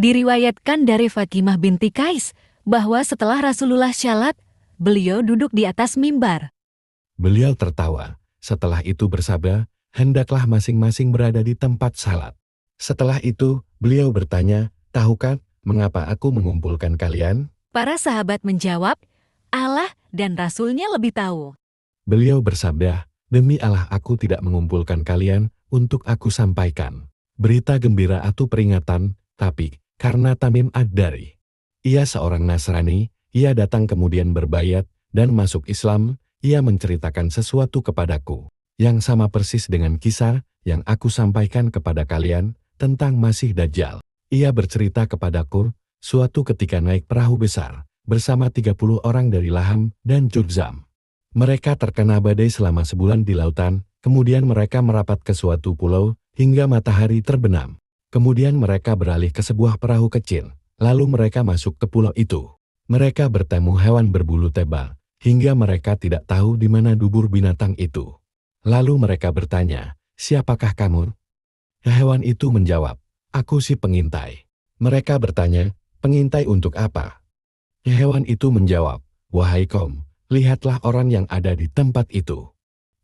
Diriwayatkan dari Fatimah binti Qais bahwa setelah Rasulullah syalat, beliau duduk di atas mimbar. Beliau tertawa. Setelah itu bersabda, hendaklah masing-masing berada di tempat salat. Setelah itu, beliau bertanya, tahukah mengapa aku mengumpulkan kalian? Para sahabat menjawab, Allah dan Rasulnya lebih tahu. Beliau bersabda, demi Allah aku tidak mengumpulkan kalian untuk aku sampaikan berita gembira atau peringatan, tapi karena Tamim Ad-Dari. Ia seorang Nasrani, ia datang kemudian berbayat dan masuk Islam, ia menceritakan sesuatu kepadaku, yang sama persis dengan kisah yang aku sampaikan kepada kalian tentang Masih Dajjal. Ia bercerita kepadaku, suatu ketika naik perahu besar, bersama 30 orang dari Laham dan Judzam. Mereka terkena badai selama sebulan di lautan, kemudian mereka merapat ke suatu pulau, hingga matahari terbenam. Kemudian mereka beralih ke sebuah perahu kecil, lalu mereka masuk ke pulau itu. Mereka bertemu hewan berbulu tebal, hingga mereka tidak tahu di mana dubur binatang itu. Lalu mereka bertanya, siapakah kamu? Hewan itu menjawab, aku si pengintai. Mereka bertanya, pengintai untuk apa? Hewan itu menjawab, wahai kaum, lihatlah orang yang ada di tempat itu.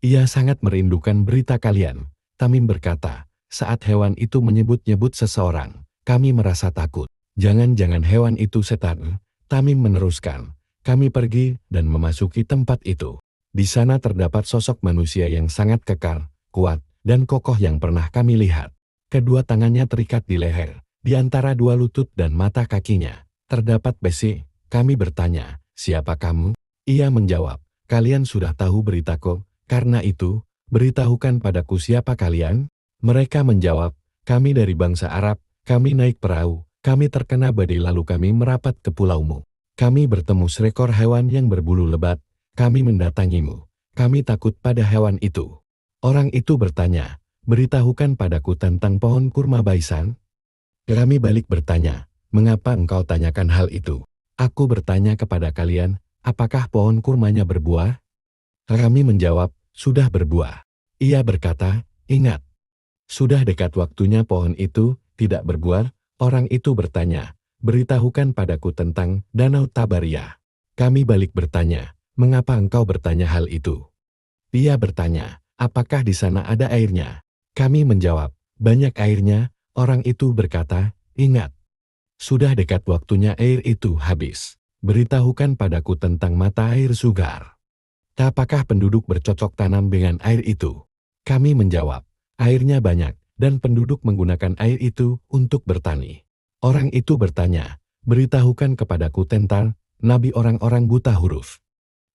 Ia sangat merindukan berita kalian. Tamim berkata, saat hewan itu menyebut-nyebut seseorang, kami merasa takut. Jangan-jangan hewan itu setan. Tamim meneruskan, kami pergi dan memasuki tempat itu. Di sana terdapat sosok manusia yang sangat kekar, kuat, dan kokoh yang pernah kami lihat. Kedua tangannya terikat di leher, di antara dua lutut dan mata kakinya terdapat besi. Kami bertanya, siapa kamu? Ia menjawab, kalian sudah tahu beritaku, karena itu, beritahukan padaku siapa kalian? Mereka menjawab, kami dari bangsa Arab, kami naik perahu, kami terkena badai lalu kami merapat ke pulaumu. Kami bertemu seekor hewan yang berbulu lebat, kami mendatangimu, kami takut pada hewan itu. Orang itu bertanya, beritahukan padaku tentang pohon kurma Baisan. Kami balik bertanya, mengapa engkau tanyakan hal itu? Aku bertanya kepada kalian, apakah pohon kurmanya berbuah? Kami menjawab, sudah berbuah. Ia berkata, ingat, sudah dekat waktunya pohon itu tidak berbuah. Orang itu bertanya, beritahukan padaku tentang Danau Tabariyah. Kami balik bertanya, mengapa engkau bertanya hal itu? Ia bertanya, apakah di sana ada airnya? Kami menjawab, banyak airnya. Orang itu berkata, ingat, sudah dekat waktunya air itu habis. Beritahukan padaku tentang mata air Sugar. Apakah penduduk bercocok tanam dengan air itu? Kami menjawab, airnya banyak, dan penduduk menggunakan air itu untuk bertani. Orang itu bertanya, beritahukan kepadaku tentang nabi orang-orang buta huruf.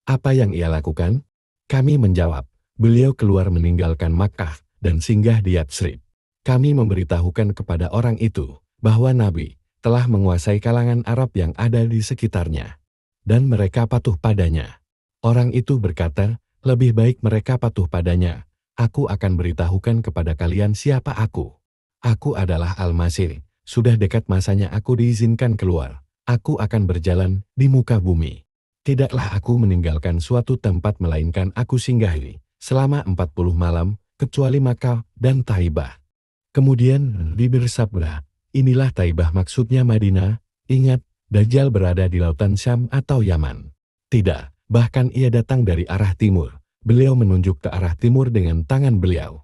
Apa yang ia lakukan? Kami menjawab, beliau keluar meninggalkan Makkah dan singgah di Yatsrib. Kami memberitahukan kepada orang itu bahwa nabi telah menguasai kalangan Arab yang ada di sekitarnya, dan mereka patuh padanya. Orang itu berkata, lebih baik mereka patuh padanya. Aku akan beritahukan kepada kalian siapa aku. Aku adalah Al-Masih, sudah dekat masanya aku diizinkan keluar. Aku akan berjalan di muka bumi. Tidaklah aku meninggalkan suatu tempat melainkan aku singgahi selama 40 malam, kecuali Makkah dan Taibah. Kemudian bersabda, inilah Taibah maksudnya Madinah, ingat, Dajjal berada di lautan Syam atau Yaman. Tidak, bahkan ia datang dari arah timur. Beliau menunjuk ke arah timur dengan tangan beliau.